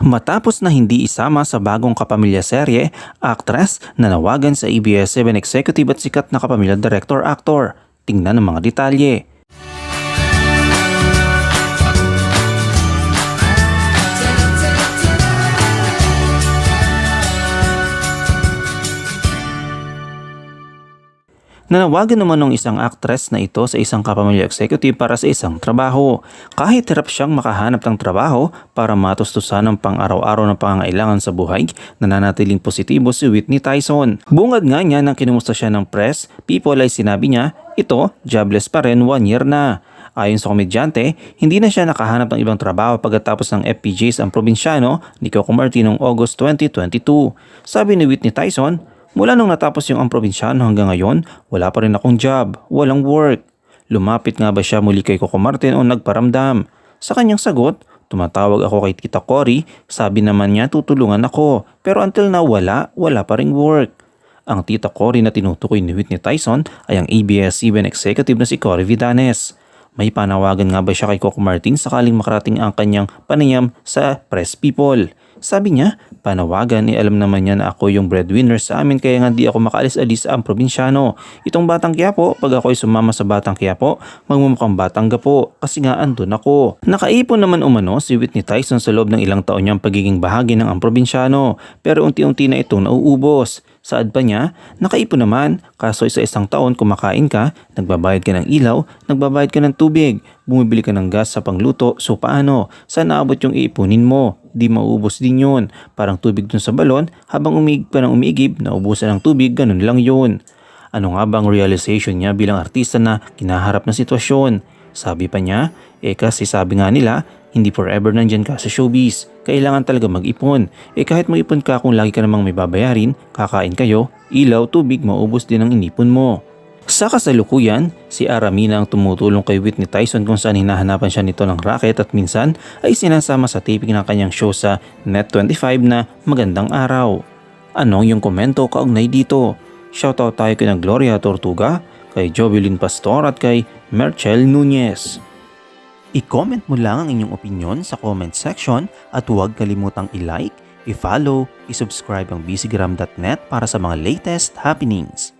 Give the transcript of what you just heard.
Matapos na hindi isama sa bagong kapamilya serye, actress nanawagan sa ABS-CBN executive at sikat na kapamilya director-actor. Tingnan ang mga detalye. Nanawagan naman ng isang actress na ito sa isang kapamilya executive para sa isang trabaho. Kahit hirap siyang makahanap ng trabaho para matustusan ang pang-araw-araw na pangangailangan sa buhay, nananatiling positibo si Whitney Tyson. Bungad nga niya nang kinumusta siya ng press, people ay sinabi niya, ito, jobless pa rin 1 year na. Ayon sa komedyante, hindi na siya nakahanap ng ibang trabaho pagkatapos ng FPJs ang probinsyano ni Coco Martin noong August 2022. Sabi ni Whitney Tyson, mula nung natapos yung ang probinsyano hanggang ngayon, wala pa rin akong job, walang work. Lumapit nga ba siya muli kay Coco Martin o nagparamdam? Sa kanyang sagot, tumatawag ako kay Tita Cory, sabi naman niya tutulungan ako, pero until now wala pa ring work. Ang Tita Cory na tinutukoy ni Whitney Tyson ay ang ABS-CBN executive na si Cory Vidanes. May panawagan nga ba siya kay Coco Martin sakaling makarating ang kanyang panayam sa press people? Sabi niya, panawagan alam naman niya na ako yung breadwinner sa amin kaya nga di ako makaalis-alis ang probinsyano. Itong Batang Quiapo, pag ako'y sumama sa Batang Quiapo, magmumukhang Batangas po kasi nga andun ako. Nakaipon naman umano si Whitney Tyson sa loob ng ilang taon niyang pagiging bahagi ng ang probinsyano pero unti-unti na itong nauubos. Saad pa niya, nakaipon naman, kaso sa isang taon kumakain ka, nagbabayad ka ng ilaw, nagbabayad ka ng tubig, bumibili ka ng gas sa pangluto, so paano? Saan naabot yung iipunin mo? Di mauubos din yun. Parang tubig dun sa balon, habang umiig pa ng umiigib, naubusan ng tubig, ganun lang yun. Ano nga bang realization niya bilang artista na kinaharap na sitwasyon? Sabi pa niya, kasi sabi nga nila, hindi forever nandyan ka sa showbiz. Kailangan talaga mag-ipon. Kahit mag-ipon ka kung lagi ka namang may babayarin, kakain kayo, ilaw, tubig, maubos din ang inipon mo. Sa kasalukuyan, si Aramina ang tumutulong kay Whitney Tyson kung saan hinahanapan siya nito ng racket at minsan ay sinasama sa taping ng kanyang show sa Net25 na Magandang Araw. Anong yung komento kaugnay dito? Shoutout tayo kay Gloria Tortuga, kay Jovelyn Pastor at kay Merchel Nunez. I-comment mo lang ang inyong opinion sa comment section at huwag kalimutang i-like, i-follow, i-subscribe ang busygram.net para sa mga latest happenings.